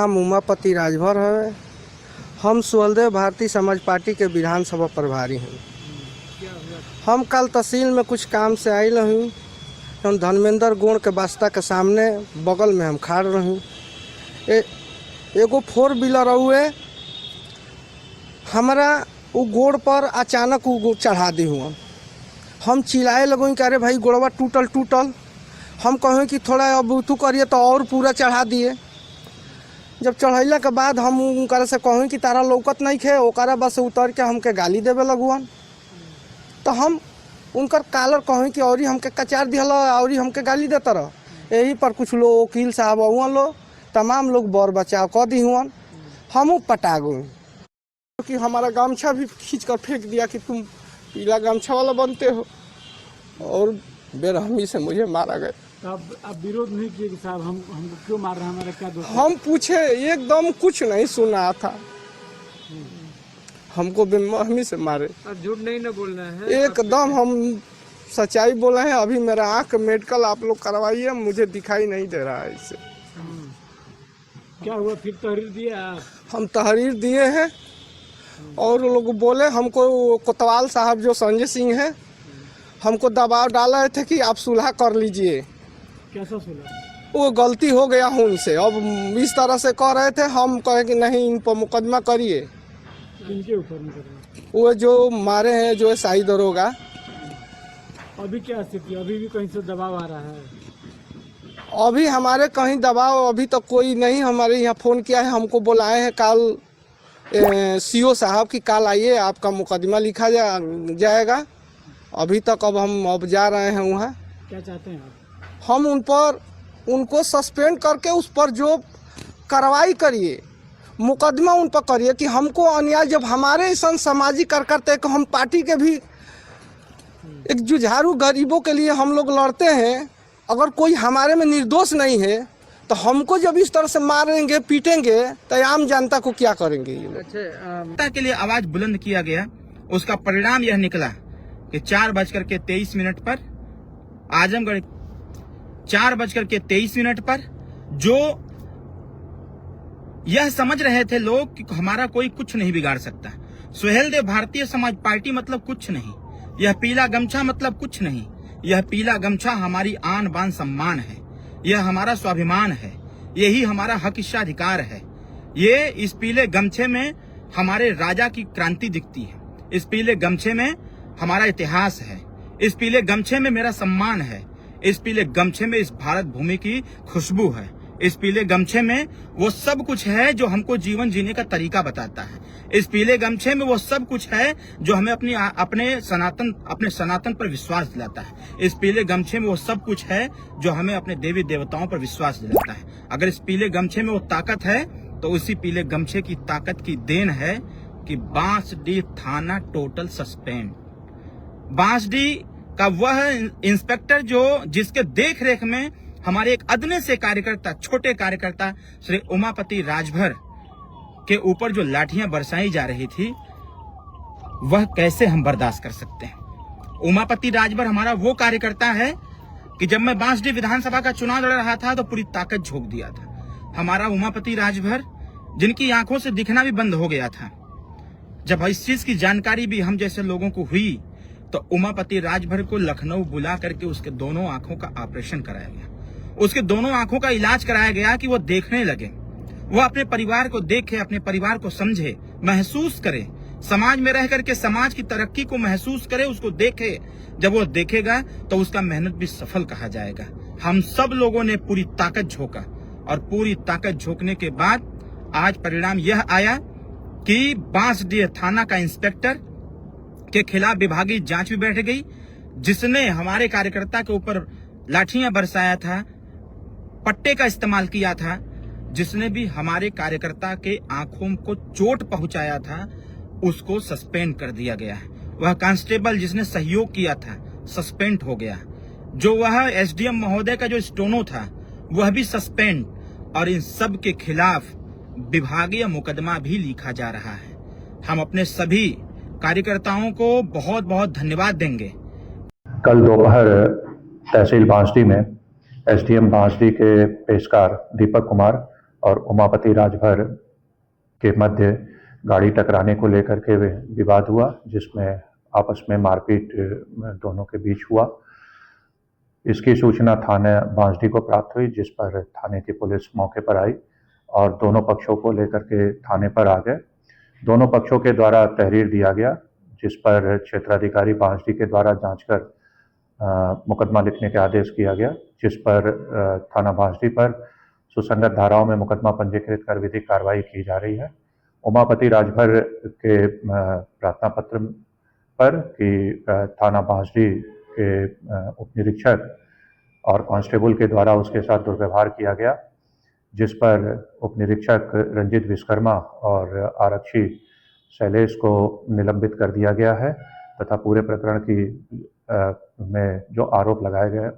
नाम उमापति राजभर है। हम सुहलदेव भारतीय समाज पार्टी के विधानसभा प्रभारी हैं। हम कल तहसील में कुछ काम से आयल हूँ। हम धर्मेंद्र गोड़ के बस्ता के सामने बगल में हम खड़ रही। एगो 4 व्हीलर हुए हमारा वो गोड़ पर अचानक वो चढ़ा दी हुआ। हम चिल्लाए लगो कि अरे भाई गोड़वा टूटल। हम कहें कि थोड़ा अब तू करिए तो और पूरा चढ़ा दिए। जब चढ़ैला के बाद हम उनका से कहें कि तारा लौकत नहीं खे, ओकरा बस उतर के हमके गाली देवे लगुअन। तो हम उनकर कालर कहें कि और हमके कचार दिहल और हमके गाली देता रह। यही पर कुछ लोग वकील साहब हुआ लोग तमाम लोग बर बचाव कर दी हुआ। हम पटा गए कि हमारा गमछा भी खींच कर फेंक दिया कि तुम पीला गमछा वाला बनते हो, और बेरहमी से मुझे मारा गया। अब विरोध नहीं किए कि साहब हमको क्यों मार रहे हैं, हमारा क्या दोष? हम पूछे, एकदम कुछ नहीं सुना था। हमको बेरहमी से मारे। झूठ नहीं ना बोलना है, एकदम हम सच्चाई बोले हैं। अभी मेरा आँख मेडिकल आप लोग करवाइए, मुझे दिखाई नहीं दे रहा है इससे। क्या हुआ फिर? तहरीर दिए आप? हम तहरीर दिए हैं और लोग बोले हमको, कोतवाल साहब जो संजय सिंह है, हमको दबाव डाला थे कि आप सुलह कर लीजिए। कैसा सुलह? वो गलती हो गया उनसे। अब इस तरह से कह रहे थे, हम कहे कि नहीं इन पर मुकदमा करिए। इनके ऊपर मुकदमा? वो जो मारे हैं जो शाही दरोगा। अभी क्या स्थिति? अभी भी कहीं से दबाव आ रहा है? अभी हमारे कहीं दबाव अभी तक कोई नहीं। हमारे यहाँ फ़ोन किया है, हमको बुलाए हैं कल सीओ साहब की कल आइए, आपका मुकदमा लिखा जाएगा। अभी तक अब जा रहे हैं वहाँ। क्या चाहते हैं आप? हम उनको सस्पेंड करके उस पर जो कार्रवाई करिए, मुकदमा उन पर करिए कि हमको अन्याय। जब हमारे ऐसा सामाजिक कार्यकर्ता को, हम पार्टी के भी एक जुझारू गरीबों के लिए हम लोग लड़ते हैं, अगर कोई हमारे में निर्दोष नहीं है तो हमको जब इस तरह से मारेंगे पीटेंगे तो आम जनता को क्या करेंगे ये लोग? अच्छा, के लिए आवाज बुलंद किया गया, उसका परिणाम यह निकला कि 4:23 पर आजमगढ़ 4:23 पर जो यह समझ रहे थे लोग कि हमारा कोई कुछ नहीं बिगाड़ सकता। सुहेलदेव भारतीय समाज पार्टी मतलब कुछ नहीं, यह पीला गमछा मतलब कुछ नहीं। यह पीला गमछा हमारी आन बान सम्मान है, यह हमारा स्वाभिमान है, यही हमारा हक इच्छाधिकार है। ये इस पीले गमछे में हमारे राजा की क्रांति दिखती है, इस पीले गमछे में हमारा इतिहास है, इस पीले गमछे में मेरा सम्मान है, इस पीले गमछे में इस भारत भूमि की खुशबू है, इस पीले गमछे में वो सब कुछ है जो हमको जीवन जीने का तरीका बताता है। इस पीले गमछे में वो सब कुछ है जो हमें अपने सनातन पर विश्वास दिलाता है। इस पीले गमछे में वो सब कुछ है जो हमें अपने देवी देवताओं पर विश्वास दिलाता है। अगर इस पीले गमछे में वो ताकत है तो उसी पीले गमछे की ताकत की देन है कि बांसडीह थाना टोटल सस्पेंड। बांसडीह का वह इंस्पेक्टर जिसके देख रेख में हमारे एक अदने से कार्यकर्ता, छोटे कार्यकर्ता श्री उमापति राजभर के ऊपर जो लाठियां बरसाई जा रही थी, वह कैसे हम बर्दाश्त कर सकते हैं? उमापति राजभर हमारा वो कार्यकर्ता है कि जब मैं बांसडीह विधानसभा का चुनाव लड़ रहा था तो पूरी ताकत झोंक दिया था। हमारा उमापति राजभर, जिनकी आंखों से दिखना भी बंद हो गया था, जब इस चीज की जानकारी भी हम जैसे लोगों को हुई तो उमापति राजभर को लखनऊ बुला करके उसके दोनों आंखों का ऑपरेशन कराया गया, उसके दोनों आंखों का इलाज कराया गया कि वो देखने लगे, वो अपने परिवार को देखे, अपने परिवार को समझे, महसूस करे, समाज में रह करके समाज की तरक्की को महसूस करे, उसको देखे। जब वो देखेगा तो उसका मेहनत भी सफल कहा जाएगा। हम सब लोगों ने पूरी ताकत झोंका और पूरी ताकत झोंकने के बाद आज परिणाम यह आया कि बांसडीह थाना का इंस्पेक्टर के खिलाफ विभागीय जांच भी बैठ गई, जिसने हमारे कार्यकर्ता के ऊपर लाठियां बरसाया था, पट्टे का इस्तेमाल किया था, जिसने भी हमारे कार्यकर्ता के आंखों को चोट पहुंचाया था, उसको सस्पेंड कर दिया गया है। वह कांस्टेबल जिसने सहयोग किया था सस्पेंड हो गया। जो वह एसडीएम महोदय का जो स्टोनो था वह भी सस्पेंड, और इन सब के खिलाफ विभागीय मुकदमा भी लिखा जा रहा है। हम अपने सभी कार्यकर्ताओं को बहुत बहुत धन्यवाद देंगे। कल दोपहर तहसील बांसडीह में एसडीएम बांसडीह के पेशकार दीपक कुमार और उमापति राजभर के मध्य गाड़ी टकराने को लेकर के विवाद हुआ, जिसमें आपस में मारपीट दोनों के बीच हुआ। इसकी सूचना थाना बांसडी को प्राप्त हुई, जिस पर थाने की पुलिस मौके पर आई और दोनों पक्षों को लेकर के थाने पर आ गए। दोनों पक्षों के द्वारा तहरीर दिया गया, जिस पर क्षेत्राधिकारी बांसडी के द्वारा जांच कर मुकदमा लिखने के आदेश किया गया, जिस पर थाना बांसडी पर सुसंगत धाराओं में मुकदमा पंजीकृत कर विधिक कार्रवाई की जा रही है। उमापति राजभर के प्रार्थना पत्र पर कि थाना बांसडी के उप निरीक्षक और कांस्टेबल के द्वारा उसके साथ दुर्व्यवहार किया गया, जिस पर उप निरीक्षक रंजित विश्वकर्मा और आरक्षी शैलेश को निलंबित कर दिया गया है तथा पूरे प्रकरण की में जो आरोप लगाए गए